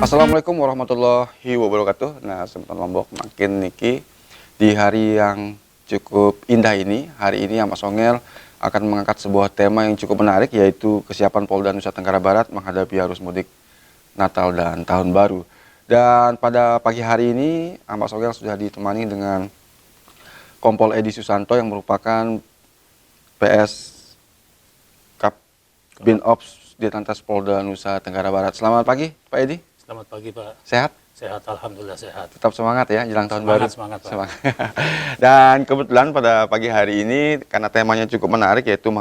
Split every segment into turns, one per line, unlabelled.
Assalamualaikum warahmatullahi wabarakatuh. Nah, Sobat Lombok, makin niki di hari yang cukup indah ini. Hari ini Mas Ongel akan mengangkat sebuah tema yang cukup menarik, yaitu kesiapan Polda Nusa Tenggara Barat menghadapi arus mudik Natal dan Tahun Baru. Dan pada pagi hari ini Mas Ongel sudah ditemani dengan Kompol Edi Susanto yang merupakan PS Kap Bin Ops Ditlantas Polda Nusa Tenggara Barat. Selamat pagi, Pak Edi.
Selamat pagi, Pak.
Sehat?
Sehat, alhamdulillah sehat.
Tetap semangat ya jelang tahun baru.
Semangat, Pak.
Semangat. Dan kebetulan pada pagi hari ini karena temanya cukup menarik, yaitu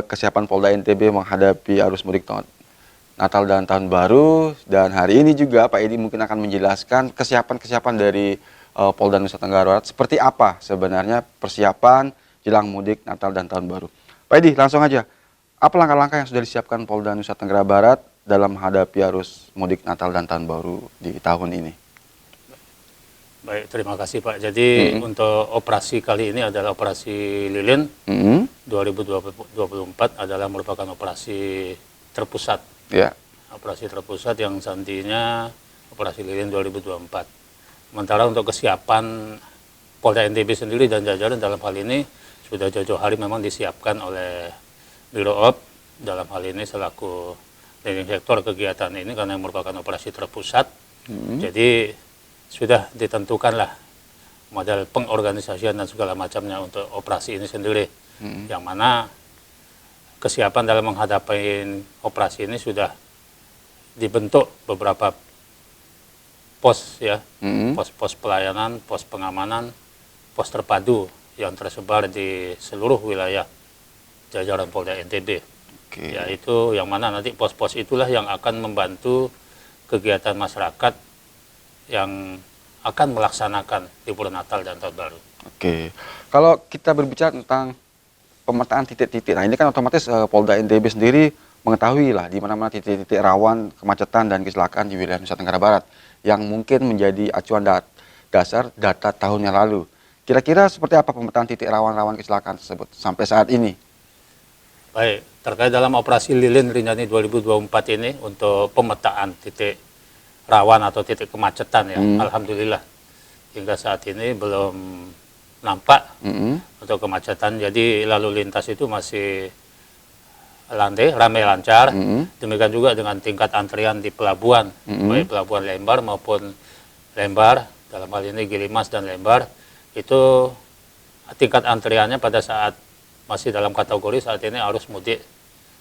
kesiapan Polda NTB menghadapi arus mudik Natal dan Tahun Baru. Dan hari ini juga Pak Edi mungkin akan menjelaskan kesiapan dari Polda Nusa Tenggara Barat seperti apa sebenarnya persiapan jelang mudik Natal dan Tahun Baru. Pak Edi, langsung aja. Apa langkah-langkah yang sudah disiapkan Polda Nusa Tenggara Barat dalam menghadapi arus mudik Natal dan Tahun Baru di tahun ini?
Baik, terima kasih Pak. Jadi untuk operasi kali ini adalah operasi Lilin 2024 adalah merupakan operasi terpusat.
Ya.
Operasi terpusat yang santinya operasi Lilin 2024. Sementara untuk kesiapan Polda NTB sendiri dan jajaran dalam hal ini sudah jauh-jauh hari memang disiapkan oleh Biro Op dalam hal ini selaku leading sektor kegiatan ini karena merupakan operasi terpusat. Jadi sudah ditentukanlah model pengorganisasian dan segala macamnya untuk operasi ini sendiri. Yang mana kesiapan dalam menghadapi operasi ini sudah dibentuk beberapa pos ya, pos-pos pelayanan, pos pengamanan, pos terpadu yang tersebar di seluruh wilayah jajaran Polda NTB. Yaitu yang mana nanti pos-pos itulah yang akan membantu kegiatan masyarakat yang akan melaksanakan libur Natal dan Tahun Baru.
Oke, kalau kita berbicara tentang pemetaan titik-titik, nah ini kan otomatis Polda NTB sendiri mengetahui lah di mana-mana titik-titik rawan kemacetan dan kecelakaan di wilayah Nusa Tenggara Barat yang mungkin menjadi acuan dasar data tahun yang lalu. Kira-kira seperti apa pemetaan titik rawan-rawan kecelakaan tersebut sampai saat ini?
Baik, terkait dalam operasi Lilin Rinjani 2024 ini untuk pemetaan titik rawan atau titik kemacetan ya, alhamdulillah hingga saat ini belum nampak untuk kemacetan. Jadi lalu lintas itu masih landai, ramai lancar. Demikian juga dengan tingkat antrian di pelabuhan, baik pelabuhan Lembar maupun Lembar, dalam hal ini Gilimas dan Lembar, itu tingkat antriannya pada saat masih dalam kategori saat ini arus mudik.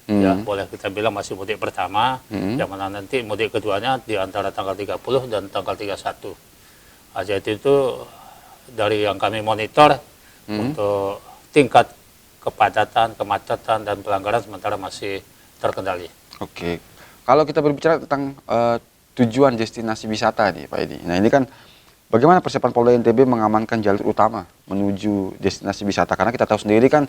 Ya, boleh kita bilang masih mudik pertama, yang mana nanti mudik keduanya di antara tanggal 30 dan tanggal 31. Jadi itu dari yang kami monitor untuk tingkat kepadatan, kemacetan, dan pelanggaran sementara masih terkendali.
Oke, kalau kita berbicara tentang tujuan destinasi wisata nih Pak Edi, nah ini kan bagaimana persiapan Polda NTB mengamankan jalur utama menuju destinasi wisata? Karena kita tahu sendiri kan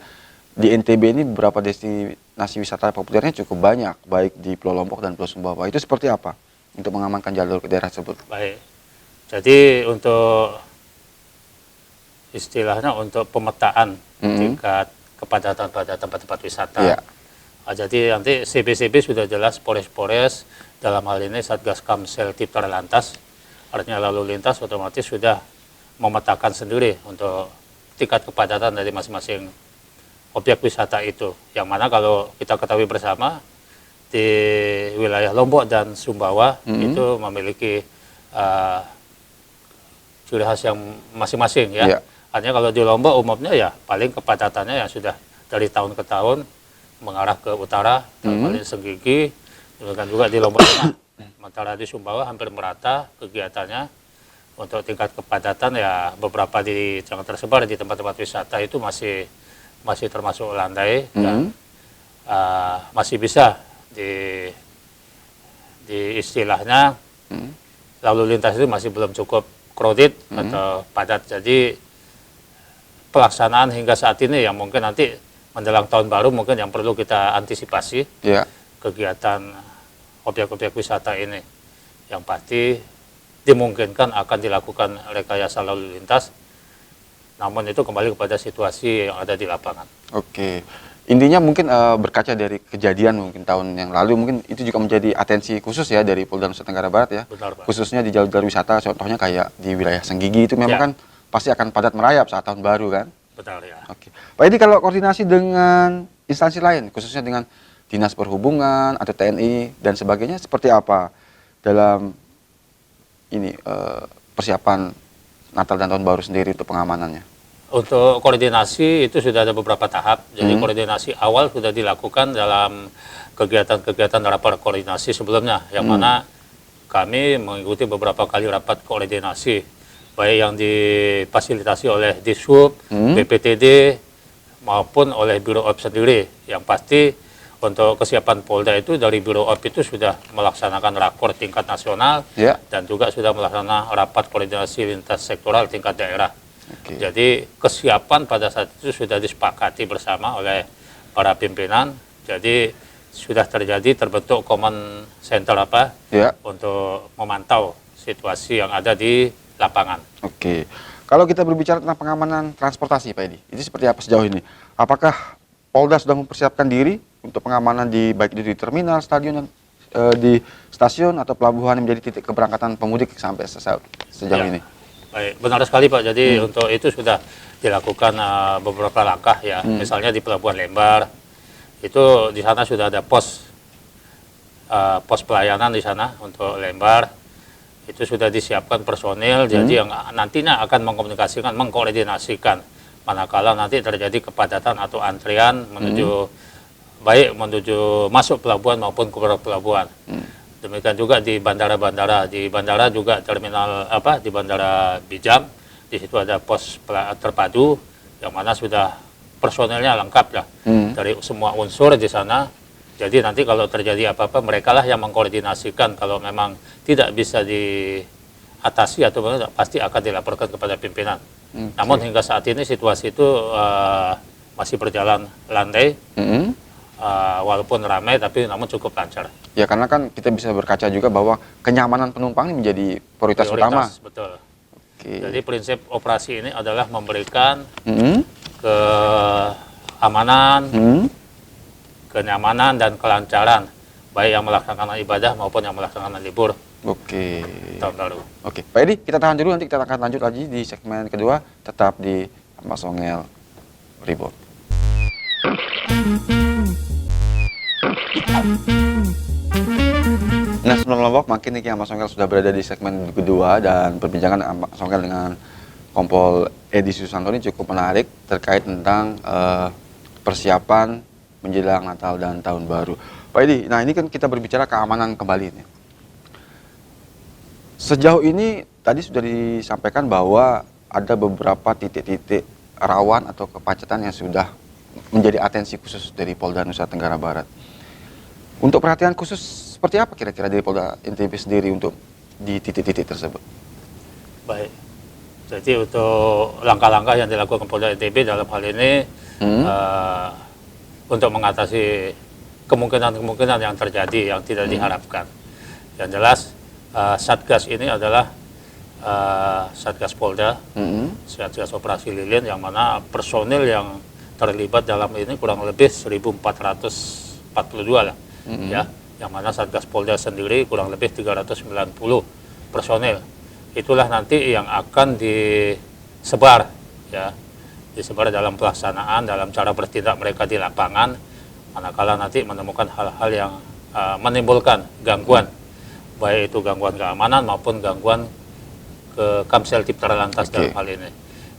di NTB ini beberapa destinasi wisata populernya cukup banyak, baik di Pulau Lombok dan Pulau Sumbawa. Itu seperti apa untuk mengamankan jalur ke daerah tersebut?
Baik, jadi untuk istilahnya untuk pemetaan tingkat kepadatan pada tempat-tempat wisata. Jadi nanti CB-CB sudah jelas, Polres-Polres, dalam hal ini Satgas Kamsel Tipter Lantas, artinya lalu lintas otomatis sudah memetakan sendiri untuk tingkat kepadatan dari masing-masing objek wisata itu. Yang mana kalau kita ketahui bersama di wilayah Lombok dan Sumbawa itu memiliki ciri khas yang masing-masing ya. Artinya kalau di Lombok umumnya ya paling kepadatannya yang sudah dari tahun ke tahun mengarah ke utara, dalam hal ini Senggigi, demikian juga di Lombok Tengah. Sementara di Sumbawa hampir merata kegiatannya. Untuk tingkat kepadatan ya beberapa yang tersebar di tempat-tempat wisata itu masih termasuk landai dan masih bisa di istilahnya lalu lintas itu masih belum cukup crowded atau padat. Jadi pelaksanaan hingga saat ini yang mungkin nanti menjelang tahun baru mungkin yang perlu kita antisipasi kegiatan objek-objek wisata ini yang pasti dimungkinkan akan dilakukan rekayasa lalu lintas, namun itu kembali kepada situasi yang ada di lapangan.
Oke, Intinya mungkin berkaca dari kejadian mungkin tahun yang lalu, mungkin itu juga menjadi atensi khusus ya dari Polda Nusa Tenggara Barat ya.
Benar, Pak.
Khususnya di jalur-jalur wisata, contohnya kayak di wilayah Senggigi itu memang
Ya.
kan pasti akan padat merayap saat tahun baru kan.
Betul ya.
Oke. Pak Edi, kalau koordinasi dengan instansi lain, khususnya dengan Dinas Perhubungan atau TNI dan sebagainya, seperti apa dalam ini persiapan Natal dan Tahun Baru sendiri untuk pengamanannya?
Untuk koordinasi itu sudah ada beberapa tahap. Jadi koordinasi awal sudah dilakukan dalam kegiatan-kegiatan rapat koordinasi sebelumnya, yang mana kami mengikuti beberapa kali rapat koordinasi, baik yang difasilitasi oleh Dishub, BPTD, maupun oleh Biro Op sendiri. Yang pasti untuk kesiapan Polda itu dari Biro Op itu sudah melaksanakan rakor tingkat nasional
Ya.
dan juga sudah melaksanakan rapat koordinasi lintas sektoral tingkat daerah.
Oke.
Jadi kesiapan pada saat itu sudah disepakati bersama oleh para pimpinan. Jadi sudah terbentuk command center
Ya.
untuk memantau situasi yang ada di lapangan.
Oke. Kalau kita berbicara tentang pengamanan transportasi, Pak Edi, itu seperti apa sejauh ini? Apakah Polda sudah mempersiapkan diri untuk pengamanan baik di terminal, stadion, dan di stasiun atau pelabuhan yang menjadi titik keberangkatan pemudik sampai sejauh
Ya.
ini?
Baik, benar sekali Pak. Jadi untuk itu sudah dilakukan beberapa langkah ya. Misalnya di Pelabuhan Lembar, itu di sana sudah ada pos pelayanan di sana untuk Lembar. Itu sudah disiapkan personil, jadi yang nantinya akan mengkoordinasikan manakala nanti terjadi kepadatan atau antrian menuju baik menuju masuk pelabuhan maupun keluar pelabuhan. Demikian juga di bandara-bandara, di bandara juga terminal di Bandara Bijam, di situ ada pos terpadu yang mana sudah personelnya lengkap lah dari semua unsur di sana. Jadi nanti kalau terjadi apa-apa mereka lah yang mengkoordinasikan, kalau memang tidak bisa diatasi atau pasti akan dilaporkan kepada pimpinan. Namun hingga saat ini situasi itu masih berjalan landai. Walaupun ramai tapi namun cukup lancar.
Ya, karena kan kita bisa berkaca juga bahwa kenyamanan penumpang ini menjadi prioritas utama.
Betul.
Oke.
Jadi prinsip operasi ini adalah memberikan keamanan, kenyamanan dan kelancaran baik yang melaksanakan ibadah maupun yang melaksanakan libur
Oke.
tahun baru.
Oke, Pak Edi, kita tahan dulu, nanti kita akan lanjut lagi di segmen kedua, tetap di Mas Ongel Report. Nah, sebelum Lombok, makin Niki Mas Ongel sudah berada di segmen kedua dan perbincangan Mas Ongel dengan Kompol Edi Susantoni cukup menarik terkait tentang persiapan menjelang Natal dan Tahun Baru. Pak Edi, nah ini kan kita berbicara keamanan kembali nih. Sejauh ini tadi sudah disampaikan bahwa ada beberapa titik-titik rawan atau kemacetan yang sudah menjadi atensi khusus dari Polda Nusa Tenggara Barat. Untuk perhatian khusus seperti apa kira-kira dari Polda NTB sendiri untuk di titik-titik tersebut?
Baik. Jadi untuk langkah-langkah yang dilakukan Polda NTB dalam hal ini untuk mengatasi kemungkinan-kemungkinan yang terjadi yang tidak diharapkan. Yang jelas Satgas ini adalah Satgas Polda, Satgas Operasi Lilin, yang mana personil yang terlibat dalam ini kurang lebih 1.442 lah, ya, yang mana Satgas Polda sendiri kurang lebih 390 personil. Itulah nanti yang akan disebar, ya, disebar dalam pelaksanaan, dalam cara bertindak mereka di lapangan, manakala nanti menemukan hal-hal yang menimbulkan gangguan, baik itu gangguan keamanan maupun gangguan ke Kamsel Tipter Lantas dalam hal ini.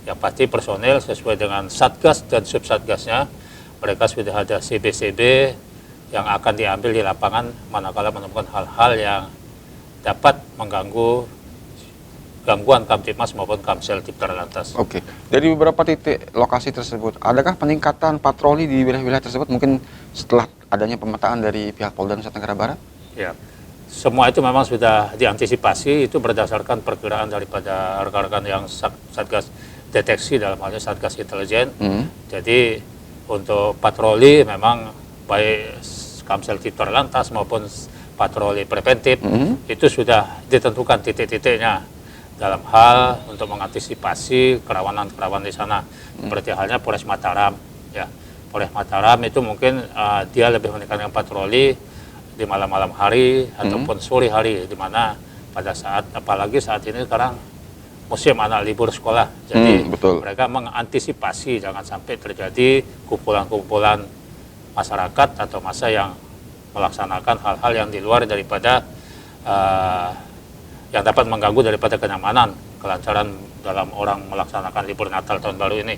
Yang pasti personil sesuai dengan Satgas dan Subsatgasnya, mereka sudah ada CB-CB yang akan diambil di lapangan manakala menemukan hal-hal yang dapat mengganggu gangguan Kamtipmas maupun Kamsel Tipter Lantas.
Oke, dari beberapa titik lokasi tersebut, adakah peningkatan patroli di wilayah-wilayah tersebut mungkin setelah adanya pemetaan dari pihak Polda Nusa Tenggara Barat?
Ya, semua itu memang sudah diantisipasi, itu berdasarkan perkiraan daripada rekan-rekan yang Satgas deteksi, dalam halnya Satgas Intelijen. Jadi untuk patroli memang baik Kamsel Tipter Lantas maupun patroli preventif itu sudah ditentukan titik-titiknya dalam hal untuk mengantisipasi kerawanan-kerawanan di sana. Seperti halnya Polres Mataram, ya, Polres Mataram itu mungkin dia lebih menekankan patroli di malam-malam hari ataupun sore hari, di mana pada saat, apalagi saat ini sekarang musim anak libur sekolah, jadi
betul.
mereka mengantisipasi jangan sampai terjadi kumpulan-kumpulan masyarakat atau massa yang melaksanakan hal-hal yang di luar daripada yang dapat mengganggu daripada kenyamanan, kelancaran dalam orang melaksanakan libur Natal tahun baru ini.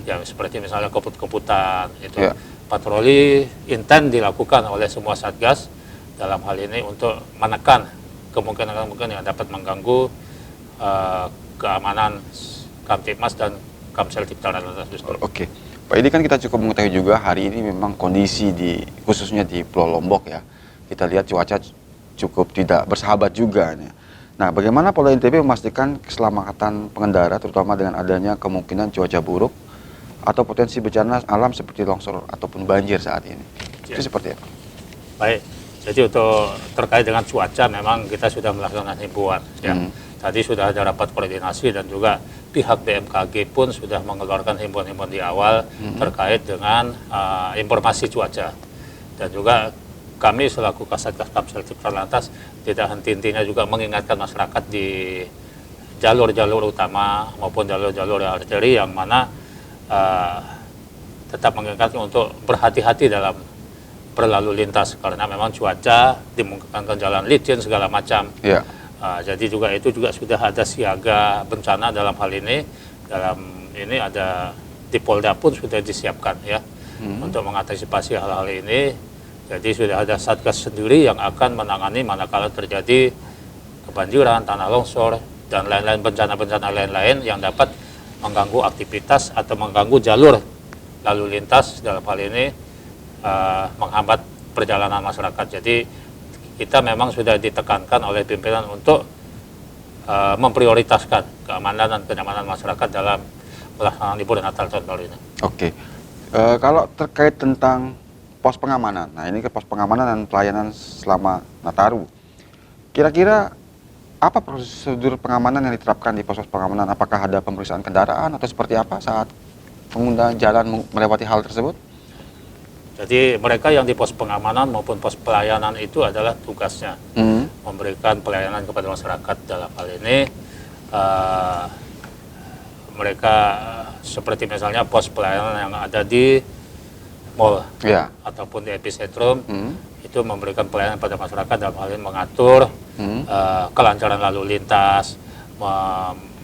Ya seperti misalnya kebut-kebutan itu. Patroli intens dilakukan oleh semua satgas dalam hal ini untuk menekan kemungkinan-kemungkinan yang dapat mengganggu keamanan Kamtibmas dan Kamsel Cipta Lantas justru.
Oke, Pak Edi, kan kita cukup mengetahui juga hari ini memang kondisi khususnya di Pulau Lombok ya, kita lihat cuaca cukup tidak bersahabat juga nih. Nah, bagaimana Polda NTB memastikan keselamatan pengendara terutama dengan adanya kemungkinan cuaca buruk atau potensi bencana alam seperti longsor ataupun banjir saat ini? Itu seperti apa?
Baik, jadi untuk terkait dengan cuaca memang kita sudah melakukan himbauan ya. Tadi sudah ada rapat koordinasi dan juga pihak BMKG pun sudah mengeluarkan himbauan-himbauan di awal terkait dengan informasi cuaca. Dan juga kami selaku Kasatgas Kamsel Cipta Lantas tidak henti-hentinya juga mengingatkan masyarakat di jalur-jalur utama maupun jalur-jalur arteri yang mana tetap mengingatkan untuk berhati-hati dalam berlalu lintas karena memang cuaca dimungkinkan jalan licin segala macam.
Ya.
Jadi juga itu juga sudah ada siaga bencana dalam hal ini. Dalam ini ada di Polda pun sudah disiapkan ya untuk mengantisipasi hal-hal ini. Jadi sudah ada satgas sendiri yang akan menangani manakala terjadi kebanjiran, tanah longsor dan lain-lain bencana-bencana lain-lain yang dapat mengganggu aktivitas atau mengganggu jalur lalu lintas dalam hal ini menghambat perjalanan masyarakat. Jadi kita memang sudah ditekankan oleh pimpinan untuk memprioritaskan keamanan dan kenyamanan masyarakat dalam pelaksanaan libur Natal tahun baru ini. Oke,
kalau terkait tentang pos pengamanan, nah ini ke pos pengamanan dan pelayanan selama Nataru, kira-kira apa prosedur pengamanan yang diterapkan di pos pengamanan? Apakah ada pemeriksaan kendaraan atau seperti apa saat pengguna jalan melewati hal tersebut?
Jadi mereka yang di pos pengamanan maupun pos pelayanan itu adalah tugasnya memberikan pelayanan kepada masyarakat. Dalam hal ini mereka seperti misalnya pos pelayanan yang ada di mall ataupun di epicentrum itu memberikan pelayanan pada masyarakat dalam hal ini mengatur kelancaran lalu lintas,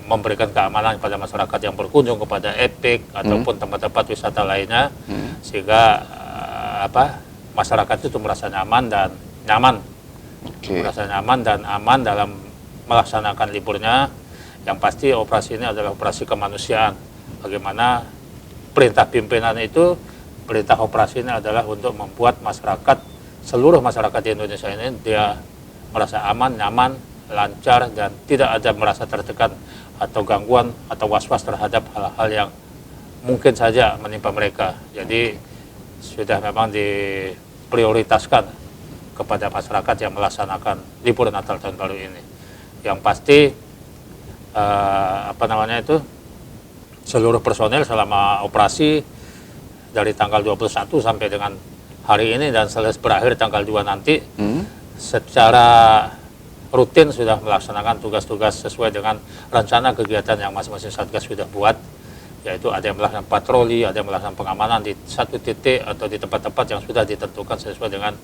memberikan keamanan kepada masyarakat yang berkunjung kepada EPIK ataupun tempat-tempat wisata lainnya sehingga masyarakat itu merasa nyaman dan merasa nyaman dan aman dalam melaksanakan liburnya. Yang pasti operasi ini adalah operasi kemanusiaan. Bagaimana perintah pimpinan itu, perintah operasi ini adalah untuk membuat masyarakat, seluruh masyarakat di Indonesia ini dia merasa aman, nyaman, lancar dan tidak ada merasa tertekan atau gangguan atau was-was terhadap hal-hal yang mungkin saja menimpa mereka. Jadi sudah memang diprioritaskan kepada masyarakat yang melaksanakan libur Natal tahun baru ini. Yang pasti seluruh personel selama operasi dari tanggal 21 sampai dengan hari ini dan selesai berakhir tanggal 2 nanti secara rutin sudah melaksanakan tugas-tugas sesuai dengan rencana kegiatan yang masing-masing satgas sudah buat, yaitu ada yang melakukan patroli, ada yang melakukan pengamanan di satu titik atau di tempat-tempat yang sudah ditentukan sesuai dengan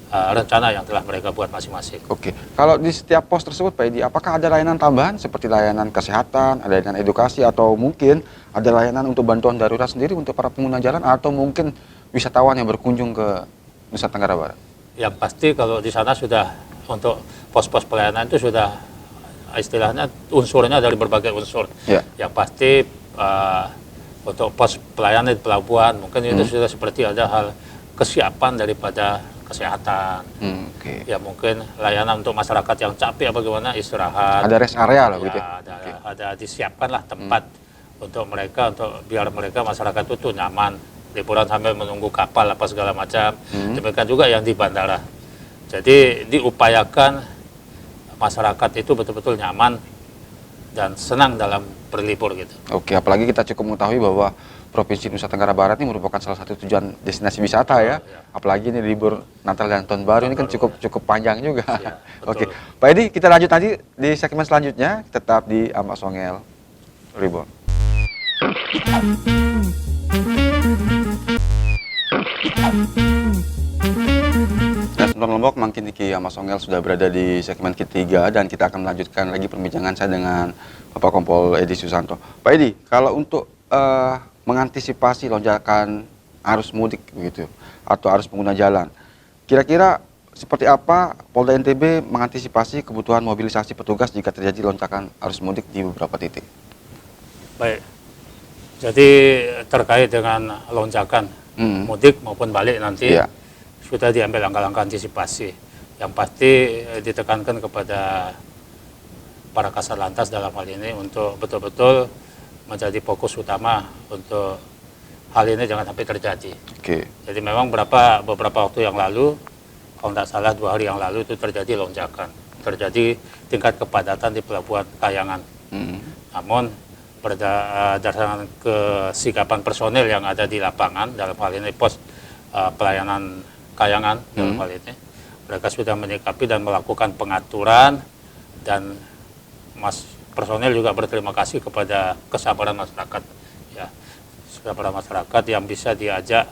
rencana yang telah mereka buat masing-masing.
Oke, kalau di setiap pos tersebut Pak Edi, apakah ada layanan tambahan seperti layanan kesehatan, ada layanan edukasi, atau mungkin ada layanan untuk bantuan darurat sendiri untuk para pengguna jalan, atau mungkin wisatawan yang berkunjung ke Nusa Tenggara Barat?
Yang pasti kalau di sana sudah untuk pos-pos pelayanan itu sudah istilahnya unsurnya dari berbagai unsur. Yang pasti untuk pos pelayanan di pelabuhan mungkin itu sudah seperti ada hal kesiapan daripada kesehatan. Ya mungkin layanan untuk masyarakat yang capek bagaimana istirahat.
Ada rest area lah begitu.
Ada disiapkanlah tempat untuk mereka, untuk biar mereka masyarakat itu nyaman liburan sambil menunggu kapal apa segala macam. Demikian juga yang di bandara. Jadi diupayakan masyarakat itu betul-betul nyaman dan senang dalam berlibur gitu.
Oke, apalagi kita cukup mengetahui bahwa Provinsi Nusa Tenggara Barat ini merupakan salah satu tujuan destinasi wisata ya. Apalagi ini libur Natal dan Tahun Baru ini kan cukup panjang juga.
Iya,
Oke,
betul.
Pak Edi, kita lanjut nanti di segmen selanjutnya, tetap di Ambak Songel Reborn. Nah, Senton Lombok makin Niki Ambak Songel sudah berada di segmen ketiga dan kita akan melanjutkan lagi perbincangan saya dengan Bapak Kompol Edi Susanto. Pak Edi, kalau untuk mengantisipasi lonjakan arus mudik begitu atau arus pengguna jalan, kira-kira seperti apa Polda NTB mengantisipasi kebutuhan mobilisasi petugas jika terjadi lonjakan arus mudik di beberapa titik?
Baik, jadi terkait dengan lonjakan mudik maupun balik nanti,
Iya.
sudah diambil langkah-langkah antisipasi. Yang pasti ditekankan kepada para kasat lantas dalam hal ini untuk betul-betul menjadi fokus utama untuk hal ini jangan sampai terjadi.
Oke.
Jadi memang beberapa waktu yang lalu, kalau tidak salah 2 hari yang lalu itu terjadi lonjakan, terjadi tingkat kepadatan di Pelabuhan Kayangan. Namun berdasarkan kesikapan personel yang ada di lapangan, dalam hal ini pos pelayanan Kayangan dalam hal ini, mereka sudah menyikapi dan melakukan pengaturan, dan personel juga berterima kasih kepada kesabaran masyarakat, ya, kesabaran masyarakat yang bisa diajak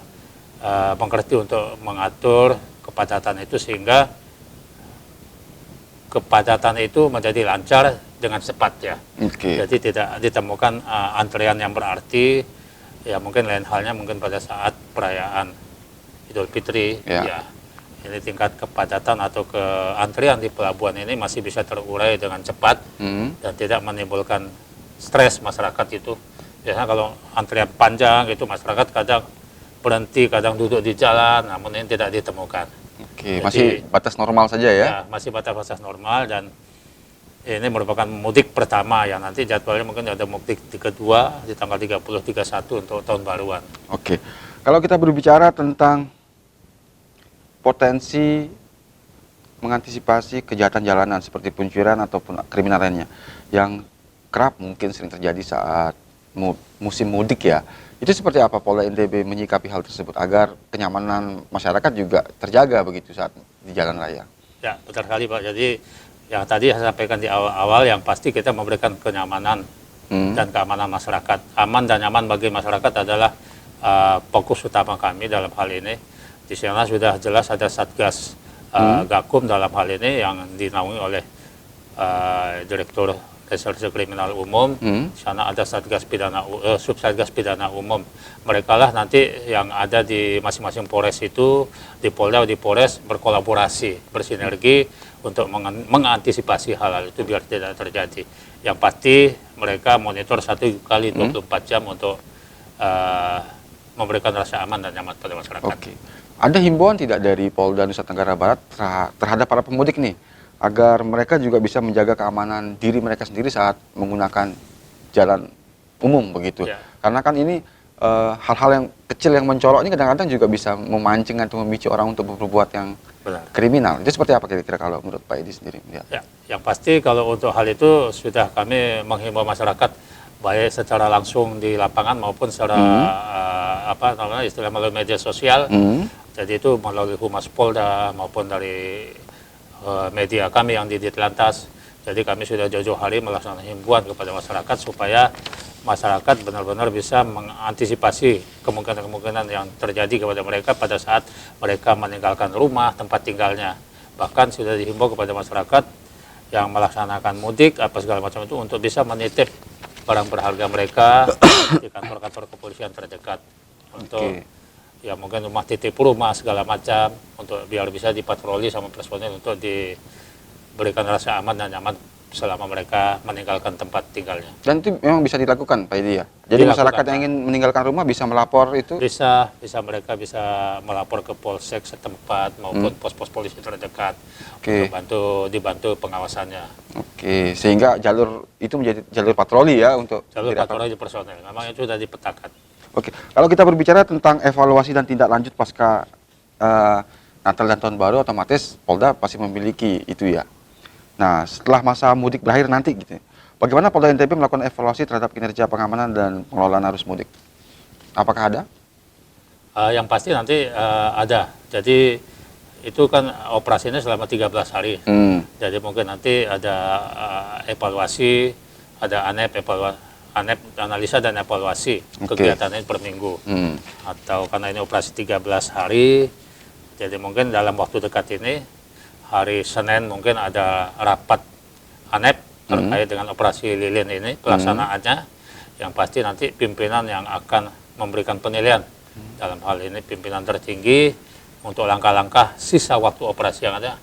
mengerti untuk mengatur kepadatan itu sehingga kepadatan itu menjadi lancar dengan cepat ya.
Oke.
Jadi tidak ditemukan antrean yang berarti, ya mungkin lain halnya mungkin pada saat perayaan Idul Fitri, ya ini tingkat kepadatan atau antrian di pelabuhan ini masih bisa terurai dengan cepat dan tidak menimbulkan stres masyarakat itu. Biasanya kalau antrian panjang itu masyarakat kadang berhenti, kadang duduk di jalan, namun ini tidak ditemukan.
Oke,
Jadi,
masih batas normal saja ya?
Ya, masih batas-batas normal, dan ini merupakan mudik pertama yang nanti jadwalnya mungkin ada mudik kedua di tanggal 30-31 untuk tahun baruan.
Oke, kalau kita berbicara tentang potensi mengantisipasi kejahatan jalanan seperti pencurian ataupun kriminal lainnya yang kerap mungkin sering terjadi saat musim mudik ya, itu seperti apa Polda NTB menyikapi hal tersebut agar kenyamanan masyarakat juga terjaga begitu saat di jalan raya?
Ya, betul sekali Pak. Jadi yang tadi saya sampaikan di awal-awal, yang pasti kita memberikan kenyamanan dan keamanan masyarakat. Aman dan nyaman bagi masyarakat adalah fokus utama kami dalam hal ini. Di sana sudah jelas ada Satgas Gakum dalam hal ini yang dinaungi oleh Direktur Reserse Kriminal Umum. Di sana ada Subsatgas Pidana Umum. Mereka lah nanti yang ada di masing-masing Polres itu, di Polda, di Polres berkolaborasi, bersinergi untuk mengantisipasi hal-hal itu biar tidak terjadi. Yang pasti mereka monitor 1 kali 24 jam untuk memberikan rasa aman dan nyaman pada masyarakat.
Oke. Ada himbauan tidak dari Polda Nusa Tenggara Barat terhadap para pemudik nih, agar mereka juga bisa menjaga keamanan diri mereka sendiri saat menggunakan jalan umum begitu?
Ya.
Karena kan ini hal-hal yang kecil yang mencolok ini kadang-kadang juga bisa memancing atau memicu orang untuk berbuat yang kriminal. Itu seperti apa kira-kira kalau menurut Pak Edi sendiri?
Ya, yang pasti kalau untuk hal itu sudah kami menghimbau masyarakat baik secara langsung di lapangan maupun secara istilah melalui media sosial. Jadi itu melalui Humas Polda maupun dari media kami yang di Ditlantas. Jadi kami sudah jauh-jauh hari melaksanakan himbauan kepada masyarakat supaya masyarakat benar-benar bisa mengantisipasi kemungkinan-kemungkinan yang terjadi kepada mereka pada saat mereka meninggalkan rumah, tempat tinggalnya. Bahkan sudah dihimbau kepada masyarakat yang melaksanakan mudik apa segala macam itu untuk bisa menitip barang berharga mereka di kantor-kantor kepolisian terdekat untuk ya mungkin rumah titip rumah segala macam, untuk biar bisa dipatroli sama personil untuk diberikan rasa aman dan nyaman selama mereka meninggalkan tempat tinggalnya. Dan
itu memang bisa dilakukan Pak Edi ya? Jadi masyarakat yang ingin meninggalkan rumah bisa melapor itu? Bisa mereka bisa melapor ke Polsek setempat maupun pos-pos polisi terdekat untuk dibantu pengawasannya. Oke, sehingga jalur itu menjadi jalur patroli ya untuk jalur patroli personel. Memang itu sudah dipetakan. Oke, kalau kita berbicara tentang evaluasi dan tindak lanjut pasca Natal dan Tahun Baru, otomatis Polda pasti memiliki itu ya. Nah, setelah masa mudik berakhir nanti gitu, bagaimana Polda NTB melakukan evaluasi terhadap kinerja pengamanan dan pengelolaan arus mudik? Apakah ada?
Yang pasti nanti ada. Jadi itu kan operasinya selama 13 hari. Jadi mungkin nanti ada evaluasi, ada ANEP analisa dan evaluasi kegiatannya per minggu. Atau karena ini operasi 13 hari, jadi mungkin dalam waktu dekat ini, hari Senin mungkin ada rapat ANEP terkait dengan operasi lilin ini, pelaksanaannya. Yang pasti nanti pimpinan yang akan memberikan penilaian. Dalam hal ini pimpinan tertinggi untuk langkah-langkah sisa waktu operasi yang ada,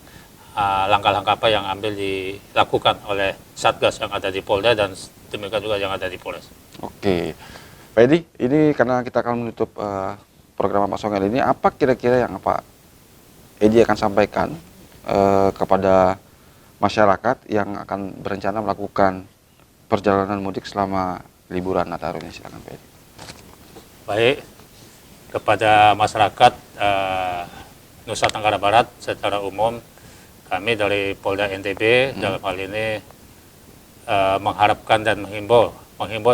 langkah-langkah apa yang ambil dilakukan oleh Satgas yang ada di Polda dan demikian juga yang ada di Polres.
Oke, Pak Edi, ini karena kita akan menutup program Mas Songel ini, apa kira-kira yang Pak Edi akan sampaikan kepada masyarakat yang akan berencana melakukan perjalanan mudik selama liburan Nataru ini? Silakan Pak Edi.
Baik, kepada masyarakat Nusa Tenggara Barat secara umum, kami dari Polda NTB dalam hal ini mengharapkan dan menghimbau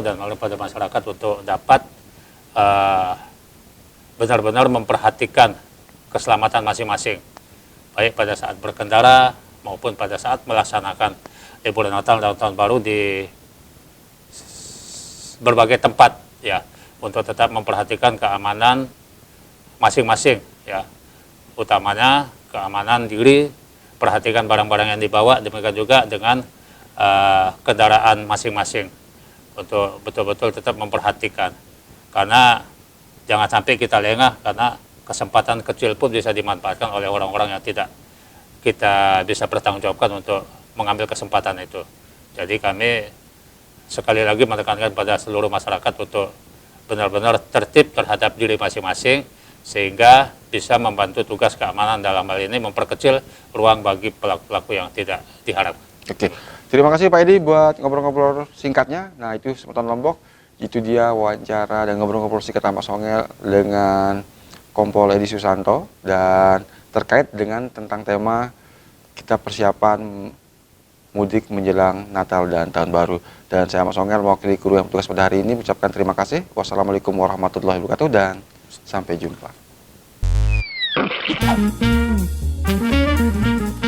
dan pada masyarakat untuk dapat benar-benar memperhatikan keselamatan masing-masing, baik pada saat berkendara maupun pada saat melaksanakan liburan Natal dan Tahun Baru di berbagai tempat, ya, untuk tetap memperhatikan keamanan masing-masing, ya, utamanya keamanan diri, perhatikan barang-barang yang dibawa, demikian juga dengan kendaraan masing-masing untuk betul-betul tetap memperhatikan, karena jangan sampai kita lengah karena kesempatan kecil pun bisa dimanfaatkan oleh orang-orang yang tidak kita bisa bertanggungjawabkan untuk mengambil kesempatan itu. Jadi kami sekali lagi menekankan pada seluruh masyarakat untuk benar-benar tertib terhadap diri masing-masing sehingga bisa membantu tugas keamanan dalam hal ini memperkecil ruang bagi pelaku-pelaku yang tidak diharapkan.
Oke, terima kasih Pak Edi buat ngobrol-ngobrol singkatnya. Nah, itu Kesempatan Lombok, itu dia wawancara dan ngobrol-ngobrol singkat Mas Songel dengan Kompol Edi Susanto dan terkait dengan tentang tema kita persiapan mudik menjelang Natal dan Tahun Baru. Dan saya Mas Songel mewakili kru yang bertugas pada hari ini mengucapkan terima kasih. Wassalamualaikum warahmatullahi wabarakatuh dan sampai jumpa.